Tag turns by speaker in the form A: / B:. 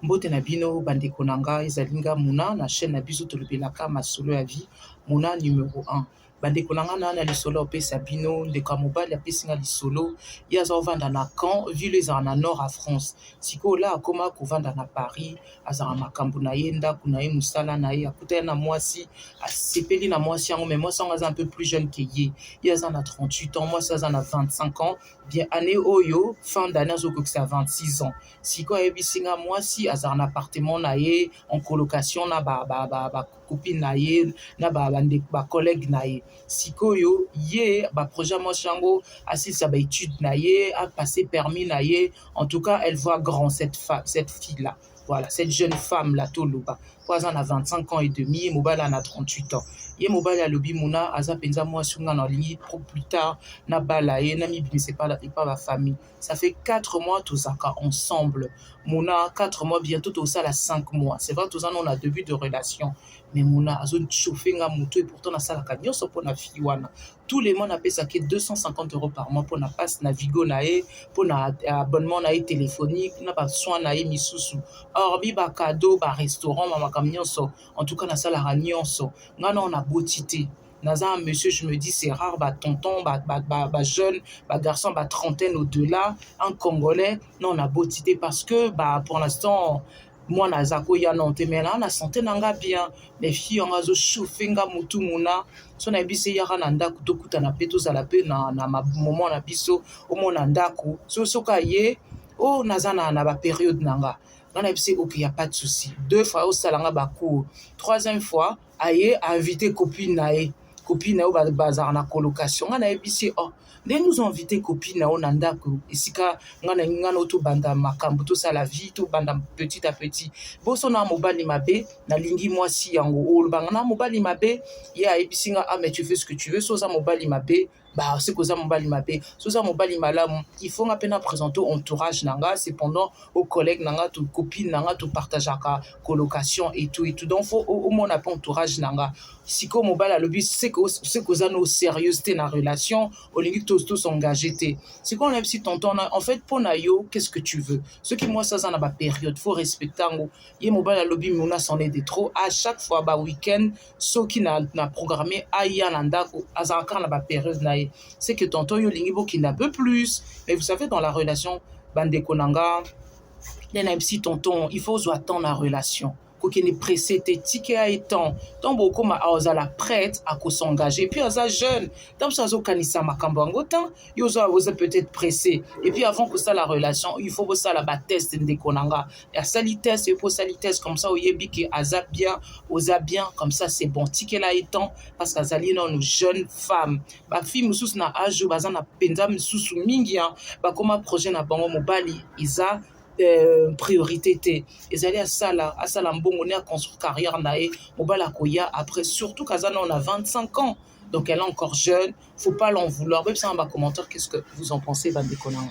A: Mbote na bino bandeko na nga ezali nga Muna na chaîne na biso tolobelaka masolo ya vie Muna numéro 1. Bandeko na nga na lisolo opesa bino ndeko ya mobali apesi nga lisolo ye aza kovanda na Caen ville ezala na nord ya France. Sikoyo la akoma kovanda na Paris azala makambo na ye ndako na ye mosala na ye akutani na mwasi asepeli na mwasi yango mais mwasi yango aza un peu plus jeune que ye aza na 38 ans mwasi aza na 25 ans bien année oyo fin d'année azokokisa 26 ans. Sikoyo ayebisi nga mwasi azala na appartement na ye en colocation na copine na ye na collègue na ye. Sikoyo ye projet mwasi yango asilisa étude na ye a passé permis na ye. En tout cas elle voit grand cette fille là. Voilà, cette jeune femme là toloba poza na 25 ans et demi mobali na 38 ans. Ye mobali alobi Muna aza penza mwasi nga na lingi plus tard na bala ye na mibimisa pas ba famille. Ça fait 4 mois tozaka ensemble. Muna 4 mois bientôt tosala 5 mois. C'est vrai tous on a début de relation. Mais Muna azo chauffer nga muto et pourtant na sala ka nyonso pona fille wana. Tous les mois na pesa ke 250 € par mois pour na passe na Vigo na ye, pour na abonnement na ye téléphonique, na ba soin na ye misusu. Hormis ba cadeau, ba restaurant, mama kam nyonso. En tout cas na sala ka nyonso. Nga na on a beauté. Naza monsieur, je me dis c'est rare, tonton, jeune, garçon, trentaine au-delà, un Congolais, non, on a beauté parce que pour l'instant, moi nazako ya non te mais là na santé nanga bien les filles on azo chauffer nga mutu Muna so na bise yaka na ndako tokuta na peto za la pe na moment na biso au mona ndako so ka ye oh nazana na ba période nanga on a bise OK y a pas de souci. 2 fois au salanga ba cours, 3e fois aye invité copine na ye bazar na colocation nga na ebisi oh de nous inviter copine na on ndako esika nga na to banda makambo to ça la vie to banda petit à petit boso na mobali mabe na lingi mwasi yango o banga na mobali mabe ya ebisi nga mais tu fais ce que tu veux so za mobali mabe c'est que ça mobali mabe so za mobali malamu il faut nga pena présenter entourage nanga cependant aux collègues nanga to copine nanga to partageaka colocation et tout donc faut au moins on a pas entourage nanga siko mobali alobi c'est que ça no sérieuxité na relation au limite tous s'engager té siko on a si tonton en fait pour na yo qu'est-ce que tu veux ce qui moi ça na ba période faut respecter ngo ye mobali alobi Muna s'en est de trop à chaque fois week-end so qui na programmé aya na ndako azaka na ba période na ye c'est que tonton yo lingi bo qui n'a peu plus mais vous savez dans la relation bandeko nanga les si tonton il faut attendre la relation qui est pressé te ticket à étant donc beaucoup ma la prête à s'engager puis aux jeune donc ça zo kanisa makambo ngotan yo zo peut-être pressé et puis avant que ça la relation il faut que ça la test de konanga et sali test et pour sali test comme ça oyebi ki aza bien oza bien comme ça c'est bon ticket là étant parce que azali non jeune femme ba fille mususu na âge bazana penza mususu mingi ba comme projet na bango mobali isa priorité té ezali asala mbongo ne a construire carrière nae mobala koya après surtout kazana on a 25 ans donc elle est encore jeune faut pas l'en vouloir même ça en bas commentaire qu'est-ce que vous en pensez bandeko nanga.